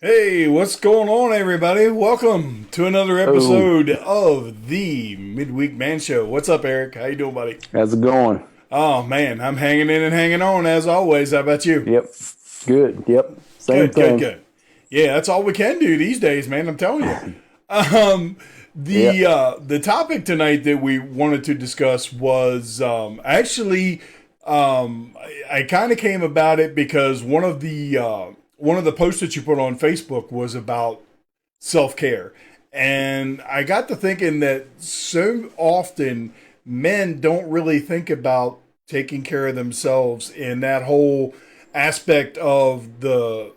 Hey, what's going on, everybody? Welcome to another Oh, episode of the Midweek Man Show. What's up, Eric? How you doing, buddy? how's it going? Oh man, I'm hanging in and hanging on as always. How about you? Yep. Good. Yep. Same Good, good, thing. good. Yeah, that's all we can do these days, man. I'm telling you. Um, the Yep. uh, the topic tonight that we wanted to discuss was I kind of came about it because one of the posts that you put on Facebook was about self care. And I got to thinking that so often men don't really think about taking care of themselves in that whole aspect of the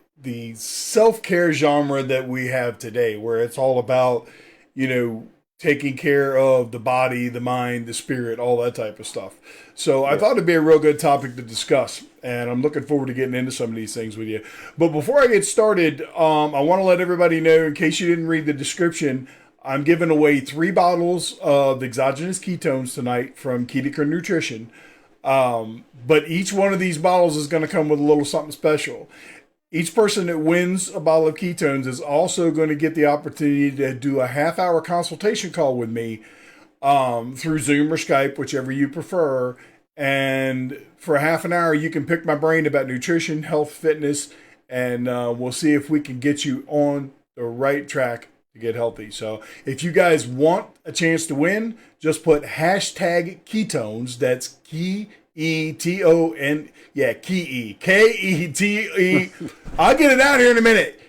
self care genre that we have today, where it's all about, you know, taking care of the body, the mind, the spirit, all that type of stuff. So I Yep. thought it'd be a real good topic to discuss, and I'm looking forward to getting into some of these things with you. But before I get started, I want to let everybody know, in case you didn't read the description, I'm giving away 3 bottles of exogenous ketones tonight from Ketocure Nutrition. But each one of these bottles is going to come with a little something special. Each person that wins a bottle of ketones is also going to get the opportunity to do a half-hour consultation call with me through Zoom or Skype, whichever you prefer. And for half an hour, you can pick my brain about nutrition, health, fitness, and we'll see if we can get you on the right track to get healthy. So if you guys want a chance to win, just put hashtag ketones. That's Keton. Yeah, Kete. I'll get it out here in a minute.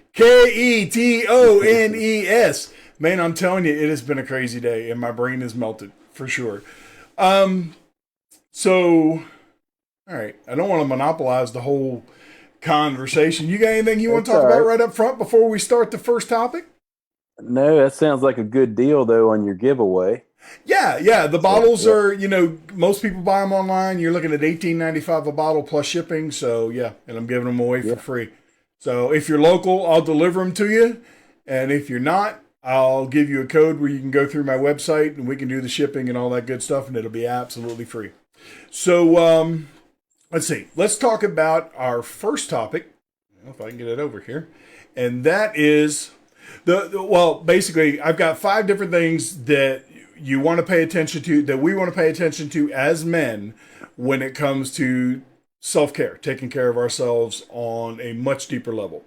Ketones. Man, I'm telling you, it has been a crazy day, and my brain is melted for sure. Um, so, all right, I don't want to monopolize the whole conversation. You got anything you want to It's talk all about right. right up front before we start the first topic? No, that sounds like a good deal though on your giveaway. Yeah, yeah. The So, bottles yep. are, most people buy them online. You're looking at 18.95 a bottle plus shipping. So yeah, and I'm giving them away for Yeah. free. So if you're local, I'll deliver them to you, and if you're not, I'll give you a code where you can go through my website and we can do the shipping and all that good stuff, and it'll be absolutely free. So let's see. Let's talk about our first topic. If I can get it over here, and that is well, basically, I've got 5 different things that you want to pay attention to, that we want to pay attention to as men when it comes to self care, taking care of ourselves on a much deeper level.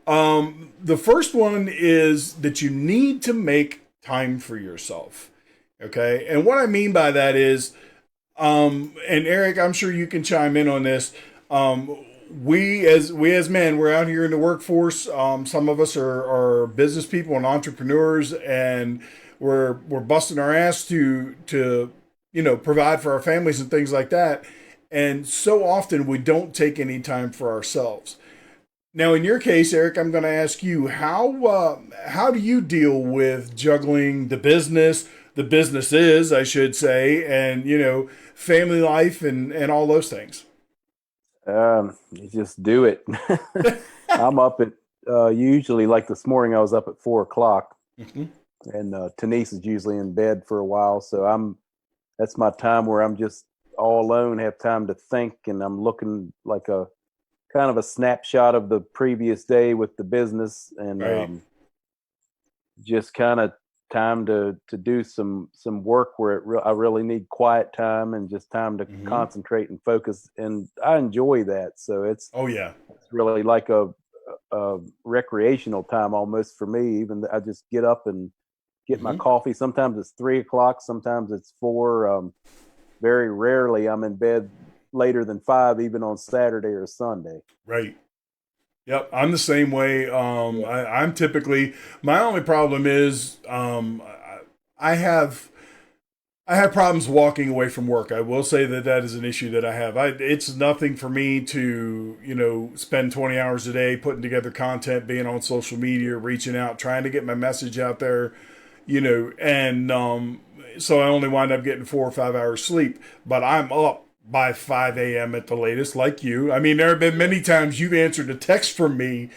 The first one is that you need to make time for yourself. Okay. And what I mean by that is, and Eric, I'm sure you can chime in on this. Um, we as men, we're out here in the workforce. Some of us are business people and entrepreneurs, and we're busting our ass to provide for our families and things like that. And so often we don't take any time for ourselves. Now, in your case, Eric, I'm going to ask you how do you deal with juggling the businesses, I should say, and family life and all those things. You just do it. I'm up at usually like this morning I was up at 4 o'clock Mhm. and Denise is usually in bed for a while, so I'm that's my time where I'm just all alone, have time to think, and I'm looking like a kind of a snapshot of the previous day with the business, and Right. just kind of time to do some work where I really need quiet time and just time to Hmm. concentrate and focus, and I enjoy that. So Oh yeah. it's really like a recreational time almost for me. Even I just get up and get my Hmm. coffee. Sometimes it's 3 o'clock, sometimes it's 4. Very rarely I'm in bed later than 5, even on Saturday or Sunday. Right. Yep. I'm the same way. Yeah. I'm typically my only problem is I have I have problems walking away from work. I will say that that is an issue that I have. It's nothing for me to, spend 20 hours a day putting together content, being on social media, reaching out, trying to get my message out there, and so I only wind up getting 4 or 5 hours sleep, but I'm up by 5 a.m. at the latest, like you. I mean, there have been Yeah. many times you've answered a text from me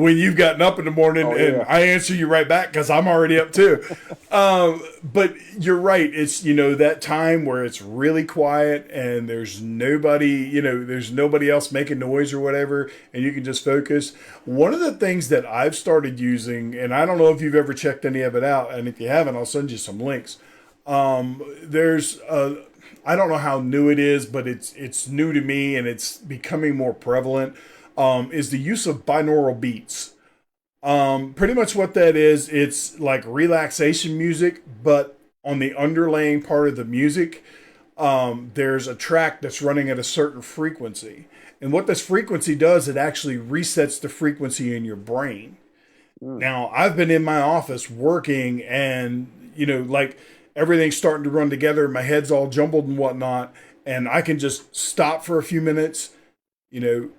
when you've gotten up in the morning, Oh and yeah. I answer you right back because I'm already up too. But you're right. It's, that time where it's really quiet and there's nobody, there's nobody else making noise or whatever, and you can just focus. One of the things that I've started using, and I don't know if you've ever checked any of it out, and if you haven't, I'll send you some links. There's I don't know how new it is, but it's new to me and it's becoming more prevalent. Is the use of binaural beats. Pretty much what that is, it's like relaxation music, but on the underlying part of the music, there's a track that's running at a certain frequency. And what this frequency does, it actually resets the frequency in your brain. Mm. Now, I've been in my office working and, like everything's starting to run together. My head's all jumbled and whatnot. And I can just stop for a few minutes, you know,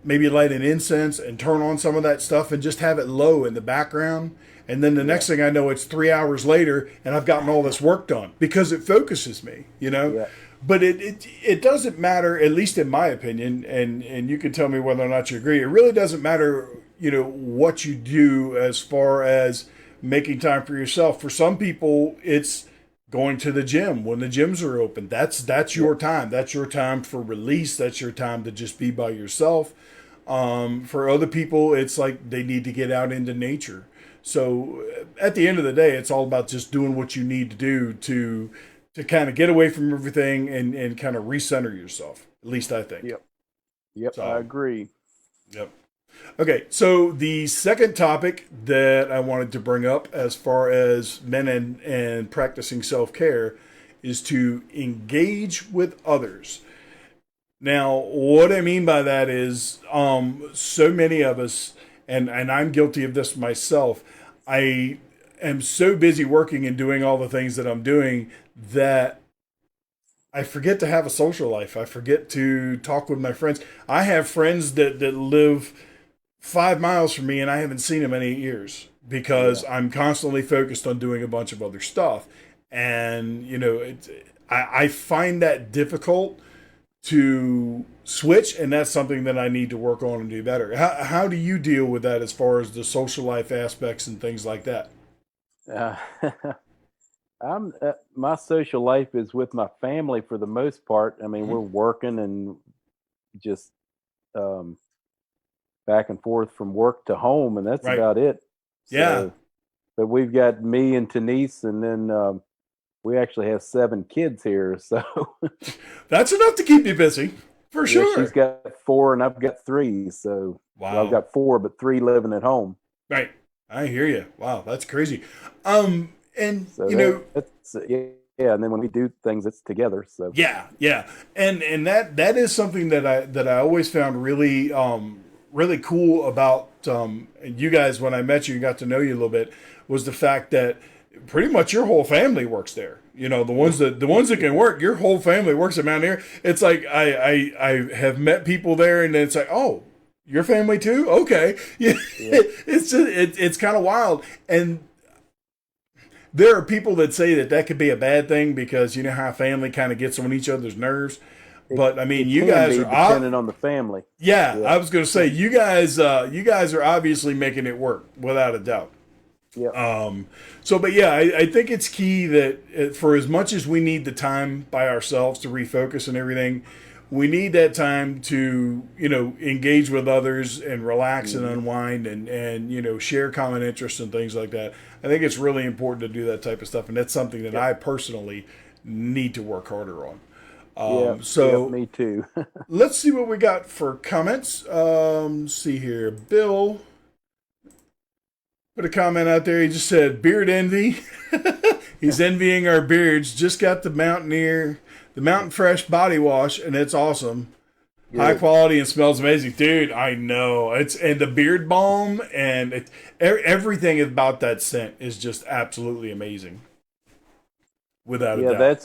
maybe light an incense and turn on some of that stuff and just have it low in the background. And then the next thing I know, it's 3 hours later and I've gotten all this work done because it focuses me. Yeah. But it doesn't matter, at least in my opinion, and you can tell me whether or not you agree. It really doesn't matter, what you do as far as making time for yourself. For some people, it's going to the gym when the gyms are open. That's your time. That's your time for release. That's your time to just be by yourself. For other people, it's like they need to get out into nature. So at the end of the day, it's all about just doing what you need to do to kind of get away from everything and kind of recenter yourself. At least I think. Yep. Yep. I So, agree. yep. Okay, so the second topic that I wanted to bring up as far as men and practicing self care is to engage with others. Now, what I mean by that is so many of us, and I'm guilty of this myself, I am so busy working and doing all the things that I'm doing that I forget to have a social life. I forget to talk with my friends. I have friends that live 5 miles from me and I haven't seen them in 8 years because I'm constantly focused on doing a bunch of other stuff. And, I find that difficult to switch, and that's something that I need to work on and do better. How do you deal with that as far as the social life aspects and things like that? Uh, I'm my social life is with my family for the most part. I mean, we're Mhm. working and just um, back and forth from work to home, and that's Right. about it. Yeah. So, but we've got me and Denise, and then we actually have 7 kids here. So, That's enough to keep you busy, for yeah, she's sure. got 4, and I've got 3. So, well, I've Wow. got 4, but 3 living at home. Right. I hear you. Wow, that's crazy. And So that's yeah, yeah. And then when we do things, it's together. So yeah, yeah, and that is something that I always found really cool about you guys when I met you and got to know you a little bit was the fact that pretty much your whole family works there. The ones that can work, your whole family works at Mount Airy. It's like I have met people there, and it's like, oh, your family too? Okay, yeah. yeah, It's kind of wild, and there are people that say that could be a bad thing because you know how family kind of gets on each other's nerves. it But I mean, it you can guys be are depending on the family. yeah. Yeah, I was going to say you guys are obviously making it work without a doubt. yeah, So, but yeah, I think it's key that for as much as we need the time by ourselves to refocus and everything, we need that time to engage with others and relax and hmm unwind and share common interests and things like that. I think it's really important to do that type of stuff, and that's something that yep, I personally need to work harder on. yep, yep. So Me too. let's see what we got for comments. See here, Bill put a comment out there. He just said beard envy. He's envying our beards. Just got the Mountain Fresh body wash, and it's awesome. High Good. quality and smells amazing, dude. I know and the beard balm and everything about that scent is just absolutely amazing, without a Yeah, doubt.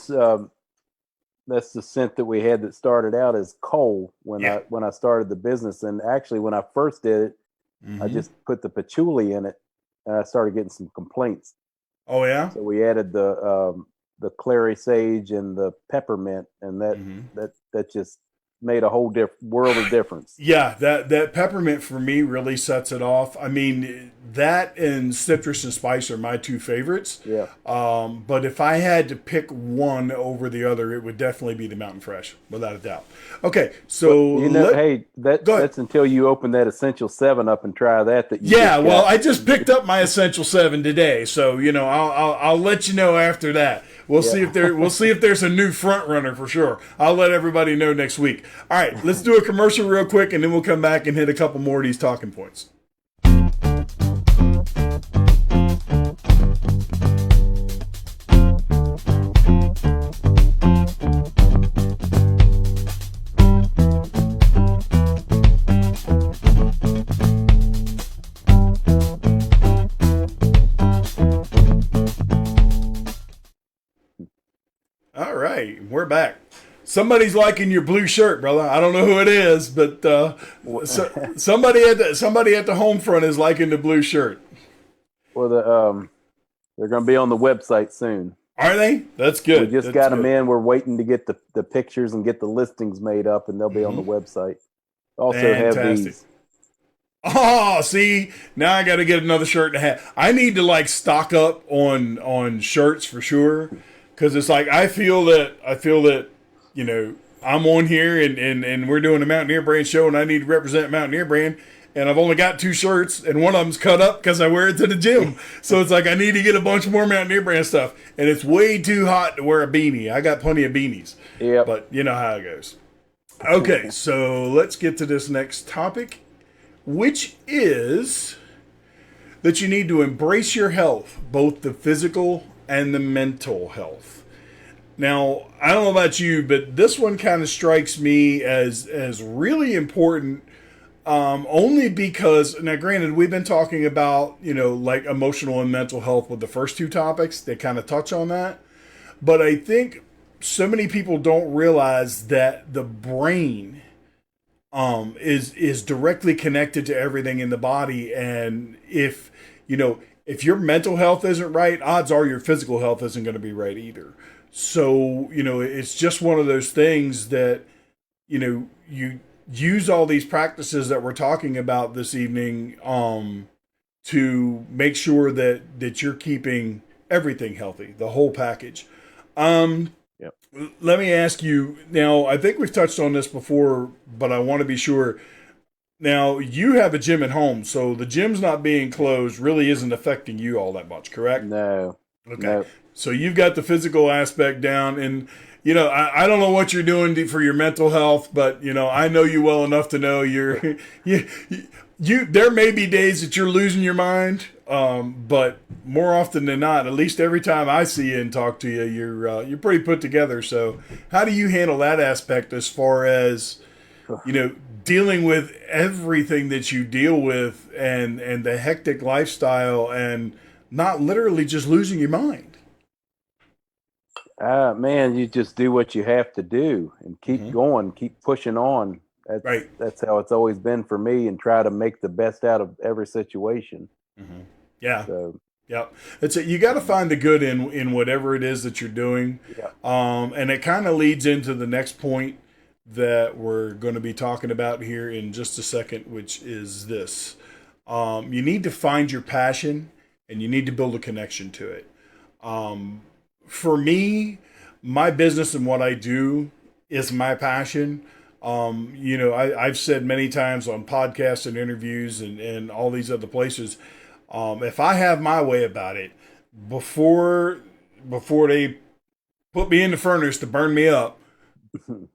that's the scent that we had that started out as coal when Yeah. I started the business. And actually, when I first did it, I Hmm. just put the patchouli in it, and I started getting some complaints. Oh yeah. So we added the clary sage and the peppermint, and that Hmm. that that just made a whole world of difference. Yeah, that peppermint for me really sets it off. I mean, that and citrus and spice are my two favorites. Yeah. But if I had to pick one over the other, it would definitely be the Mountain Fresh, without a doubt. Okay, so hey, that's until you open that Essential 7 up and try that. Well, I just picked up my Essential 7 today, so I'll let you know after that. We'll see if there's a new front runner for sure. I'll let everybody know next week. All right, let's do a commercial real quick, and then we'll come back and hit a couple more of these talking points. All right, we're back. Somebody's liking your blue shirt, brother. I don't know who it is, but somebody at the home front is liking the blue shirt. Well, they're going to be on the website soon. Are they? That's good. We just got them in. We're waiting to get the pictures and get the listings made up, and they'll be on the website. Also Fantastic. have these. Oh, see, now I got to get another shirt and a hat. I need to stock up on shirts for sure, because it's I feel that I'm on here and we're doing a Mountaineer Brand show, and I need to represent Mountaineer Brand, and I've only got 2 shirts, and one of them's cut up because I wear it to the gym. So it's I need to get a bunch more Mountaineer Brand stuff, and it's way too hot to wear a beanie. I got plenty of beanies. Yeah, but you know how it goes. Okay, so let's get to this next topic, which is that you need to embrace your health, both the physical and the mental health. Now, I don't know about you, but this one kind of strikes me as really important, only because, now granted, we've been talking about, emotional and mental health with the first 2 topics. They kind of touch on that. But I think so many people don't realize that the brain is directly connected to everything in the body, and if your mental health isn't right, odds are your physical health isn't going to be right either. So it's just one of those things that you use all these practices that we're talking about this evening to make sure that you're keeping everything healthy, the whole package. Yep. Let me ask you now, I think we've touched on this before, but I want to be sure. Now, you have a gym at home, so the gym's not being closed really isn't affecting you all that much, correct? No. Okay. No. So you've got the physical aspect down, and I don't know what you're doing for your mental health, but I know you well enough to know you there may be days that you're losing your mind, but more often than not, at least every time I see you and talk to you, you're pretty put together. So how do you handle that aspect as far as dealing with everything that you deal with and the hectic lifestyle and not literally just losing your mind? Man, you just do what you have to do and keep going, keep pushing on. That's how it's always been for me, and try to make the best out of every situation. Mm-hmm. Yeah. So, yeah. You got to find the good in whatever it is that you're doing. Yeah. And it kind of leads into the next point that we're going to be talking about here in just a second, which is this. You need to find your passion, and you need to build a connection to it. For me, my business and what I do is my passion. I've said many times on podcasts and interviews and all these other places, if I have my way about it, before they put me in the furnace to burn me up,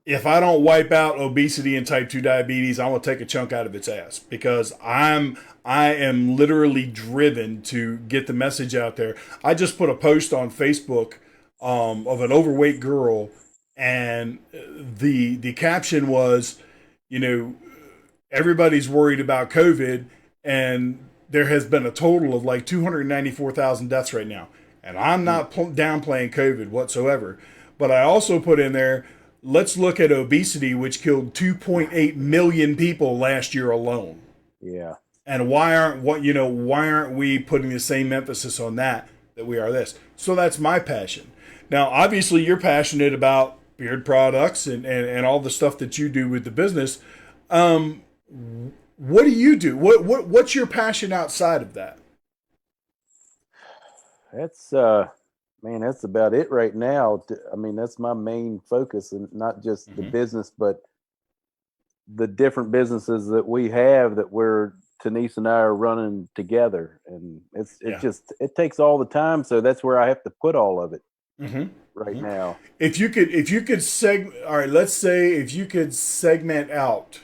if I don't wipe out obesity and type 2 diabetes, I'm going to take a chunk out of its ass, because I am literally driven to get the message out there. I just put a post on Facebook of an overweight girl, and the caption was, everybody's worried about COVID, and there has been a total of 294,000 deaths right now. And I'm not downplaying COVID whatsoever, but I also put in there, let's look at obesity, which killed 2.8 million people last year alone. Yeah. And why aren't we putting the same emphasis on that we are this? So that's my passion. Now, obviously, you're passionate about beard products and all the stuff that you do with the business. What do you do? What's your passion outside of that? That's man, that's about it right now. I mean, that's my main focus, and not just the business, but the different businesses that we have that Denise and I are running together, and it takes all the time. So that's where I have to put all of it right now. If you could all right, let's say if you could segment out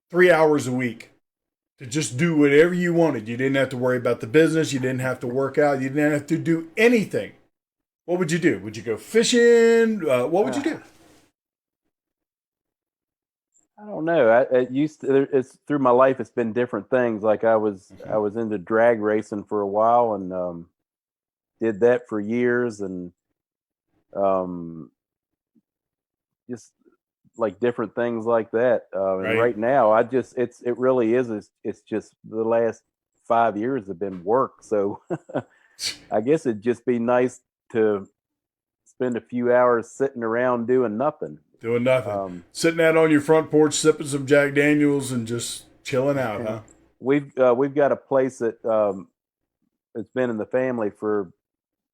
3 hours a week to just do whatever you wanted. You didn't have to worry about the business. You didn't have to work out. You didn't have to do anything. What would you do? Would you go fishing? What would you do? I don't know. It's through my life. It's been different things. Like I was into drag racing for a while, and did that for years, and just like different things like that. And right now, it really is. It's just the last 5 years have been work. So I guess it'd just be nice to spend a few hours sitting around doing nothing. Sitting out on your front porch, sipping some Jack Daniels and just chilling out, huh? We've got a place that it's been in the family for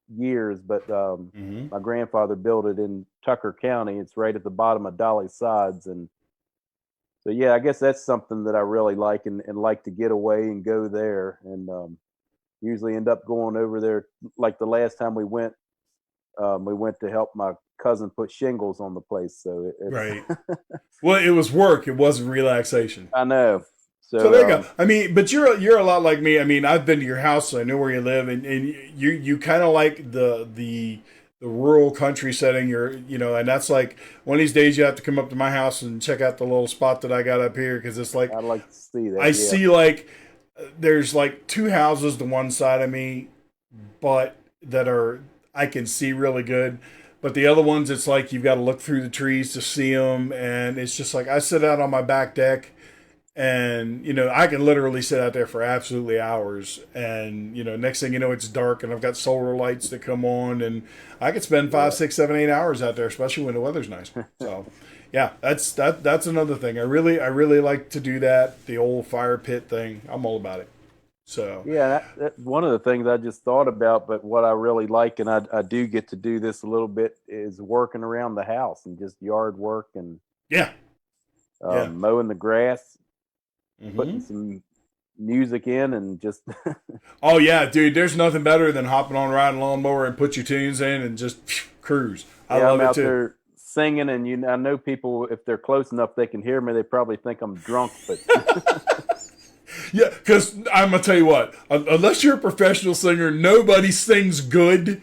years, but my grandfather built it in Tucker County. It's right at the bottom of Dolly Sides, and so yeah, I guess that's something that I really like and like to get away and go there, and usually end up going over there. Like the last time we went to help my cousin put shingles on the place. So right. Well, it was work. It wasn't relaxation. I know. So there you go. I mean, but you're a lot like me. I mean, I've been to your house, so I know where you live, and you kind of like the rural country setting. And that's like one of these days you have to come up to my house and check out the little spot that I got up here, because it's like I'd like to see that. I see like there's like 2 houses to one side of me, but that are I can see really good. But the other ones, it's like you've got to look through the trees to see them, and it's just like I sit out on my back deck. And, I can literally sit out there for absolutely hours. And, next thing you know, it's dark and I've got solar lights that come on. And I could spend 5, 6, 7, 8 hours out there, especially when the weather's nice. So, yeah, that's another thing. I really like to do that, the old fire pit thing. I'm all about it. So yeah, that's one of the things I just thought about. But what I really like, and I do get to do this a little bit, is working around the house and just yard work and mowing the grass. Putting some music in and just oh yeah, dude, there's nothing better than hopping on a riding lawnmower and put your tunes in and just cruise. I love I'm it out too. There singing, and I know people, if they're close enough they can hear me, they probably think I'm drunk, but yeah, because I'm gonna tell you what, unless you're a professional singer, nobody sings good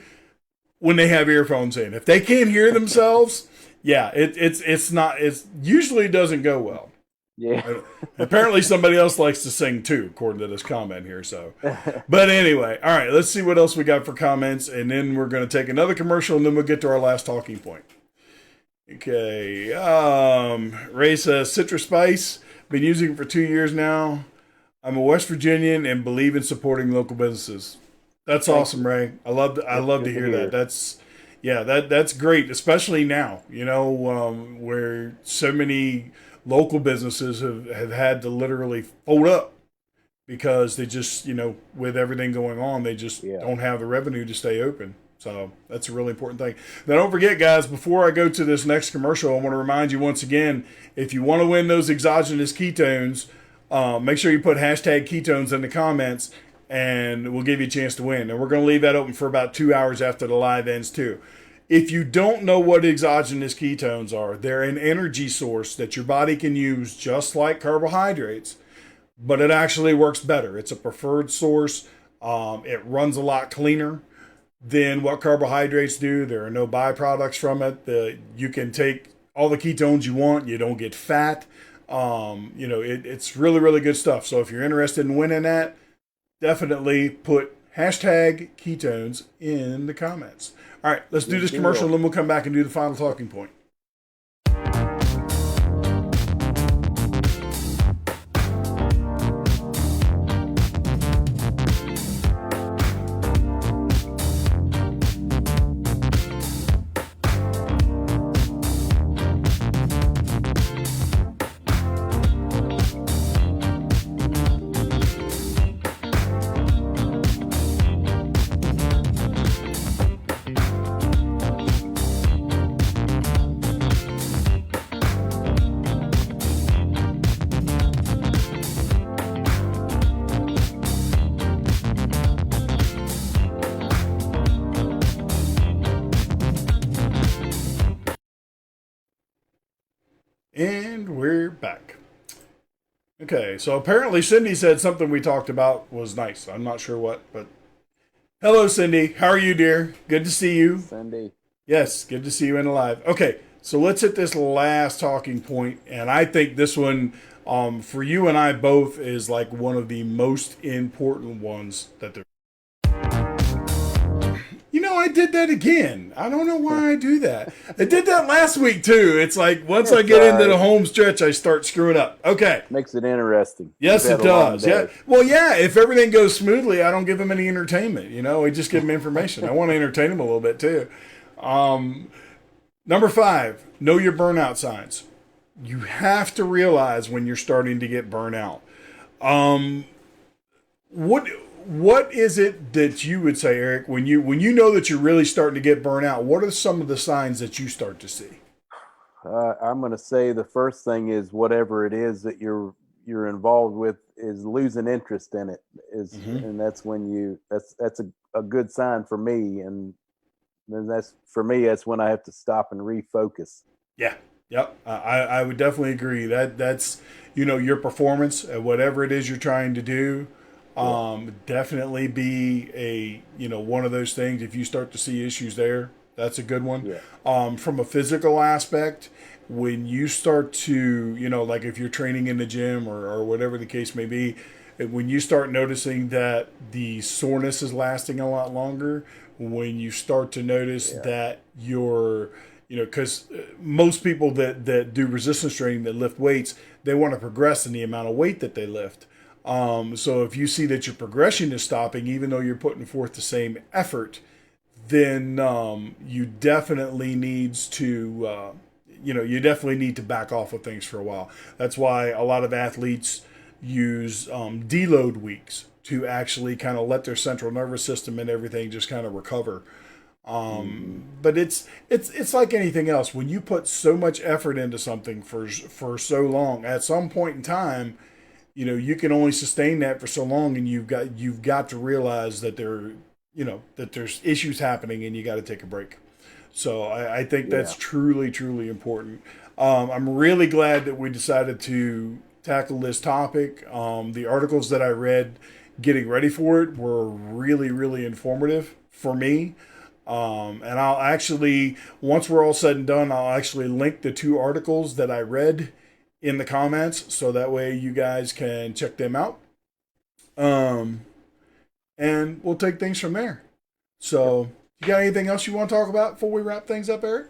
when they have earphones in. If they can't hear themselves, it usually doesn't go well. Yeah. Apparently somebody else likes to sing too, according to this comment here. So, but anyway, all right, let's see what else we got for comments, and then we're going to take another commercial, and then we'll get to our last talking point. Okay. Ray says, Citrus Spice, been using it for 2 years now. I'm a West Virginian and believe in supporting local businesses. That's awesome, Ray. I love to hear that. That's great, especially now, where so many local businesses have had to literally fold up because they just, with everything going on, they just don't have the revenue to stay open. So that's a really important thing. Now, don't forget, guys, before I go to this next commercial, I want to remind you once again, if you want to win those exogenous ketones, make sure you put hashtag ketones in the comments, and we'll give you a chance to win. And we're going to leave that open for about 2 hours after the live ends, too. If you don't know what exogenous ketones are, they're an energy source that your body can use just like carbohydrates, but it actually works better. It's a preferred source. It runs a lot cleaner than what carbohydrates do. There are no byproducts from it. You can take all the ketones you want. You don't get fat. It's really, really good stuff. So if you're interested in winning that, definitely put hashtag ketones in the comments. All right, let's do this commercial, and then we'll come back and do the final talking point. And we're back. Okay, so apparently Cindy said something we talked about was nice. I'm not sure what, but hello, Cindy. How are you, dear? Good to see you. Cindy. Yes, good to see you and alive. Okay, so let's hit this last talking point, and I think this one, for you and I both, is like one of the most important ones that there. You know, I did that again. I don't know why I do that. I did that last week too. It's like once I get into the home stretch, I start screwing up. Okay. Makes it interesting. Yes, it does. Yeah. Well, yeah. If everything goes smoothly, I don't give them any entertainment. You know, I just give them information. I want to entertain them a little bit too. Number 5, know your burnout signs. You have to realize when you're starting to get burnout. What is it that you would say, Eric, when you know that you're really starting to get burnout? What are some of the signs that you start to see? I'm going to say the first thing is whatever it is that you're involved with is losing interest in it. And that's when that's a good sign for me. And then that's when I have to stop and refocus. Yeah. Yep. I would definitely agree that's, your performance at whatever it is you're trying to do. Definitely be one of those things. If you start to see issues there, that's a good one. Yeah. From a physical aspect, when you start to, like if you're training in the gym or whatever the case may be, when you start noticing that the soreness is lasting a lot longer, when you start to notice that you're, because most people that do resistance training, that lift weights, they want to progress in the amount of weight that they lift. So if you see that your progression is stopping, even though you're putting forth the same effort, then you definitely needs to, you definitely need to back off of things for a while. That's why a lot of athletes use deload weeks to actually kind of let their central nervous system and everything just kind of recover. But it's like anything else. When you put so much effort into something for so long, at some point in time, you can only sustain that for so long, and you've got to realize that that there's issues happening, and you got to take a break. So I think that's truly, truly important. I'm really glad that we decided to tackle this topic. The articles that I read getting ready for it were really, really informative for me. And I'll actually, once we're all said and done, I'll actually link the 2 articles that I read in the comments, so that way you guys can check them out. And we'll take things from there. So, you got anything else you want to talk about before we wrap things up, Eric?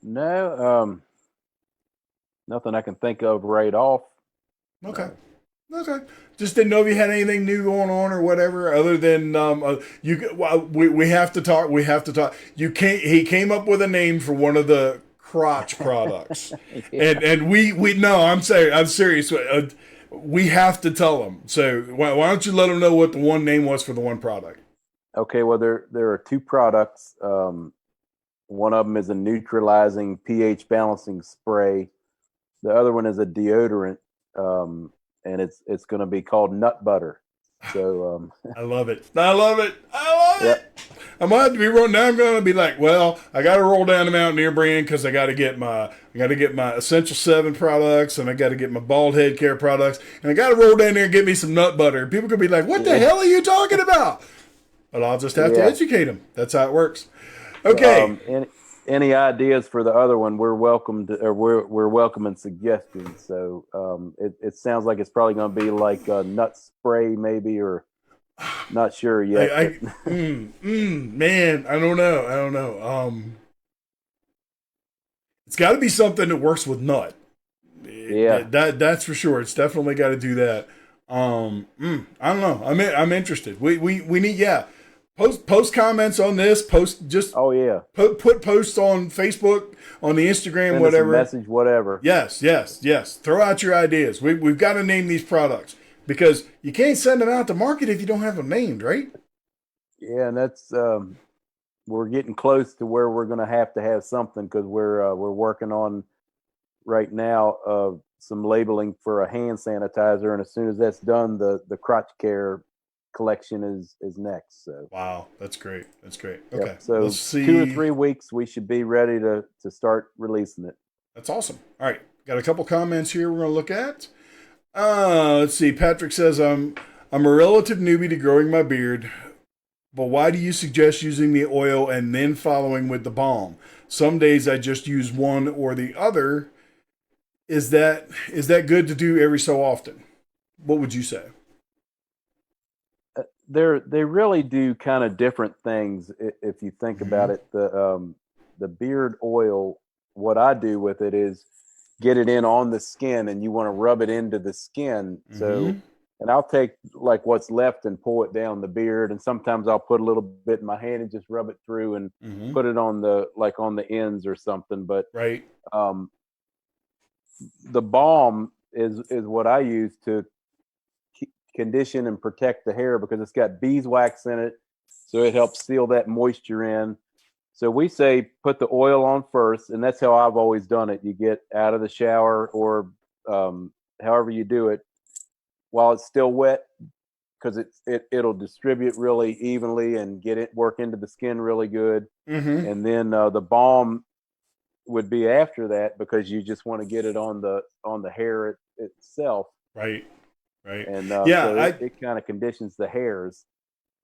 No, nothing I can think of right off. Okay. Just didn't know if you had anything new going on or whatever, other than we have to talk. We have to talk. He came up with a name for one of the crotch products, and we no, I'm serious. We have to tell them. So why don't you let them know what the one name was for the one product? Okay, well there are 2 products. One of them is a neutralizing pH balancing spray. The other one is a deodorant, and it's going to be called Nut Butter. So I love it. I might have to be rolling. Now I'm going to be like, well, I got to roll down the Mountaineer brand because I got to get my Essential 7 products, and I got to get my bald head care products, and I got to roll down there and get me some nut butter. People could be like, what the hell are you talking about? But I'll just have to educate them. That's how it works. Okay. Any ideas for the other one? We're welcoming suggestions. So it sounds like it's probably going to be like a nut spray, maybe, or not sure yet. Man, I don't know. It's got to be something that works with nut. Yeah, that's for sure. It's definitely got to do that. I don't know. I'm interested. We need Post comments on this. Put posts on Facebook, on the Instagram, send whatever. us a message, whatever. Yes. Throw out your ideas. We've got to name these products because you can't send them out to market if you don't have them named, right? Yeah, and that's we're getting close to where we're going to have something because we're working on right now some labeling for a hand sanitizer, and as soon as that's done, the crotch care collection is next. So wow, that's great. Okay, so let's see. 2 or 3 weeks we should be ready to start releasing it. That's awesome. All right, got a couple comments here we're going to look at. Let's see. Patrick says, I'm a relative newbie to growing my beard, but why do you suggest using the oil and then following with the balm? Some days I just use one or the other. Is that good to do every so often? What would you say? They really do kind of different things if you think about it. The beard oil, what I do with it is get it in on the skin, and you want to rub it into the skin. So, and I'll take like what's left and pull it down the beard, and sometimes I'll put a little bit in my hand and just rub it through and put it on the ends or something. But right. The balm is what I use to condition and protect the hair because it's got beeswax in it, so it helps seal that moisture in. So we say put the oil on first, and that's how I've always done it. You get out of the shower or however you do it while it's still wet, because it'll distribute really evenly and work into the skin really good. And then the balm would be after that, because you just want to get it on the hair itself. Right. And yeah, so it kind of conditions the hairs.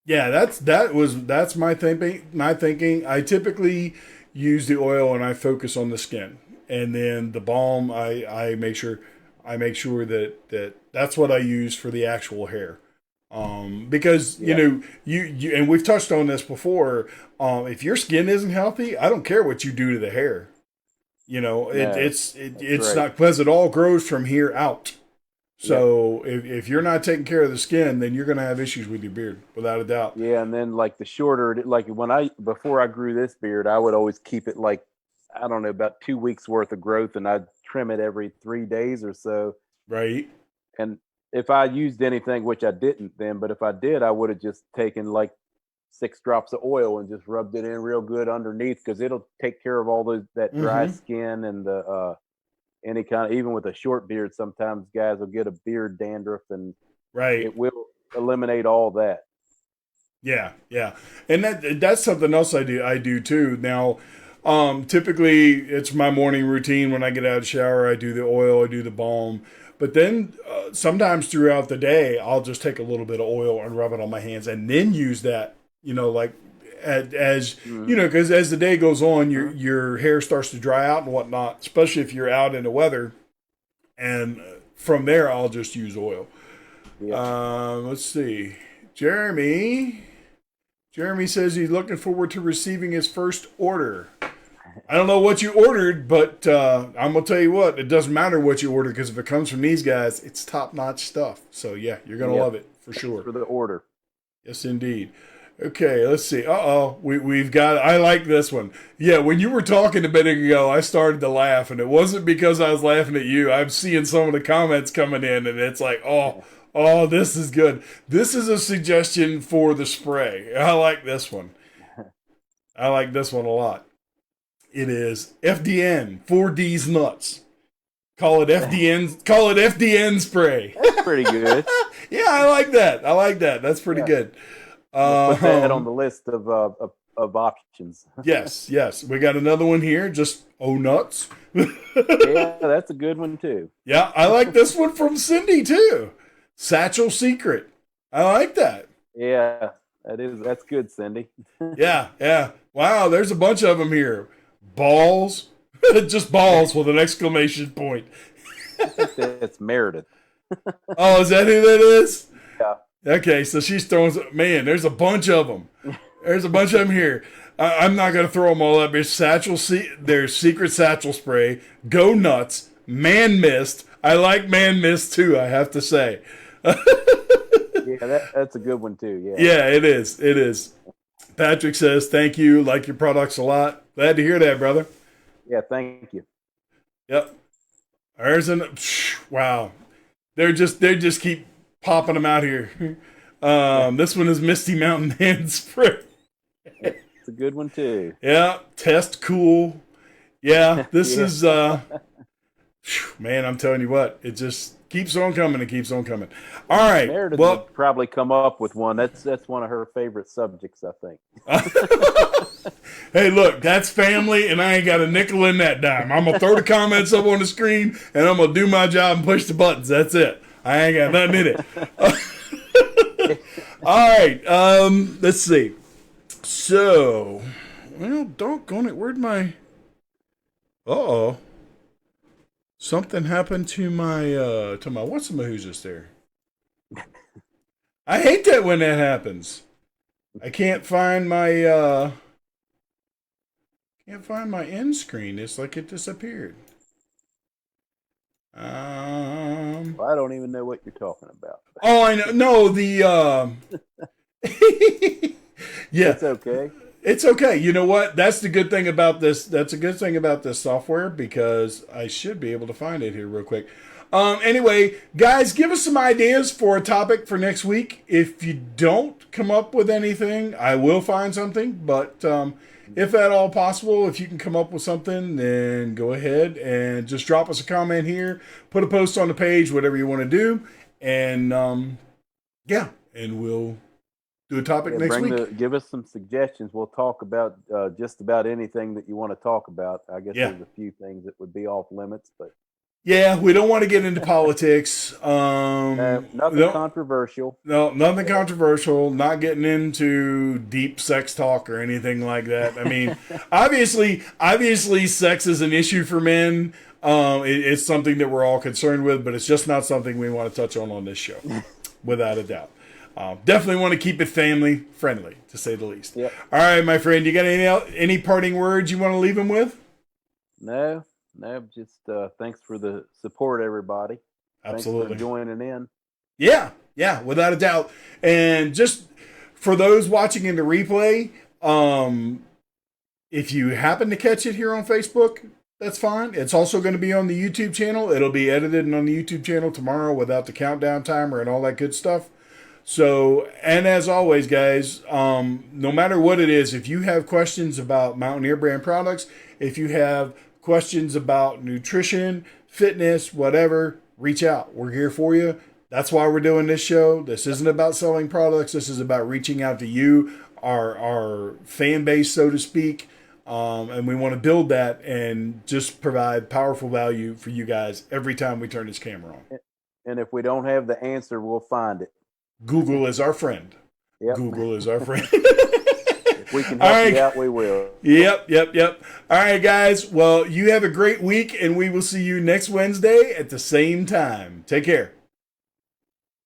Yeah, that's my thinking. I typically use the oil and I focus on the skin, and then the balm I make sure that that's what I use for the actual hair. Because you know you and we've touched on this before. If your skin isn't healthy, I don't care what you do to the hair. You know, it's right. Not, because it all grows from here out. So if you're not taking care of the skin, then you're going to have issues with your beard, without a doubt. Yeah, and then like the shorter, like before I grew this beard, I would always keep it like, I don't know, about 2 weeks worth of growth, and I'd trim it every 3 days or so. Right. And if I used anything, which I didn't then, but if I did, I would have just taken like 6 drops of oil and just rubbed it in real good underneath, because it'll take care of all that dry skin and the any kind of, even with a short beard, sometimes guys will get a beard dandruff, and it will eliminate all that. Yeah. And that's something else I do too. Now, typically it's my morning routine. When I get out of the shower, I do the oil, I do the balm. But then sometimes throughout the day, I'll just take a little bit of oil and rub it on my hands, and then use that, like as because as the day goes on, your hair starts to dry out and whatnot, especially if you're out in the weather. And from there, I'll just use oil. Let's see. Jeremy says he's looking forward to receiving his first order. I don't know what you ordered, but I'm going to tell you what, it doesn't matter what you order, because if it comes from these guys, it's top-notch stuff. So, yeah, you're going to love it for sure. For the order. Yes, indeed. Okay, let's see. We've got, I like this one. Yeah, when you were talking a minute ago, I started to laugh, and it wasn't because I was laughing at you. I'm seeing some of the comments coming in, and it's like, oh, this is good. This is a suggestion for the spray. I like this one. I like this one a lot. It is FDN, 4D's nuts. Call it FDN. Call it FDN spray. That's pretty good. Yeah, I like that. That's pretty good. Put that on the list of options. Yes. We got another one here. Just nuts. Yeah, that's a good one too. Yeah, I like this one from Cindy too. Satchel Secret. I like that. Yeah, that's good, Cindy. Yeah. Wow, there's a bunch of them here. Balls. Just balls with an exclamation point. I think that's Meredith. Oh, is that who that is? Yeah. Okay, so she's throwing. Man, there's a bunch of them. There's a bunch of them here. I'm not gonna throw them all up. There's there's Secret Satchel Spray. Go Nuts. Man Mist. I like Man Mist too, I have to say. Yeah, that's a good one too. Yeah, it is. Patrick says, "Thank you. Like your products a lot." Glad to hear that, brother. Yeah, thank you. Yep. Wow. They just keep popping them out here. This one is Misty Mountain Hand Spray. It's a good one too. Yeah, Test Cool. Yeah, this is Man, I'm telling you what, it just keeps on coming and keeps on coming. All right. Meredith Well, would probably come up with one. That's one of her favorite subjects, I think. hey, look, that's family, and I ain't got a nickel in that dime. I'm going to throw the comments up on the screen, and I'm going to do my job and push the buttons. That's it. I ain't got nothing in it. All right. Let's see. So, well, doggone it. Where'd my... Uh-oh. Something happened to my what's-the-who's just there. I hate that when that happens. I can't find my end screen. It's like it disappeared. Well, I don't even know what you're talking about. Oh, I know. No, the yeah. It's okay. It's okay. You know what? That's the good thing about this. That's a good thing about this software because I should be able to find it here real quick. Anyway, guys, give us some ideas for a topic for next week. If you don't come up with anything, I will find something. But if at all possible, if you can come up with something, then go ahead and just drop us a comment here. Put a post on the page, whatever you want to do. And yeah, and we'll do a topic next week. Give us some suggestions. We'll talk about just about anything that you want to talk about. I guess there's a few things that would be off limits, but yeah, we don't want to get into politics. Nothing controversial. No, nothing controversial. Not getting into deep sex talk or anything like that. I mean, obviously, sex is an issue for men. It's something that we're all concerned with, but it's just not something we want to touch on this show, without a doubt. Definitely want to keep it family friendly, to say the least. Yep. All right, my friend, you got any parting words you want to leave them with? No, just thanks for the support, everybody. Absolutely. Thanks for joining in. Yeah, without a doubt. And just for those watching in the replay, if you happen to catch it here on Facebook, that's fine. It's also going to be on the YouTube channel. It'll be edited and on the YouTube channel tomorrow without the countdown timer and all that good stuff. So, and as always, guys, no matter what it is, if you have questions about Mountaineer brand products, if you have questions about nutrition, fitness, whatever, reach out. We're here for you. That's why we're doing this show. This isn't about selling products. This is about reaching out to you, our fan base, so to speak. And we want to build that and just provide powerful value for you guys every time we turn this camera on. And if we don't have the answer, we'll find it. Google is our friend. Yep. Google is our friend. If we can help you out, we will. Yep. All right, guys. Well, you have a great week, and we will see you next Wednesday at the same time. Take care.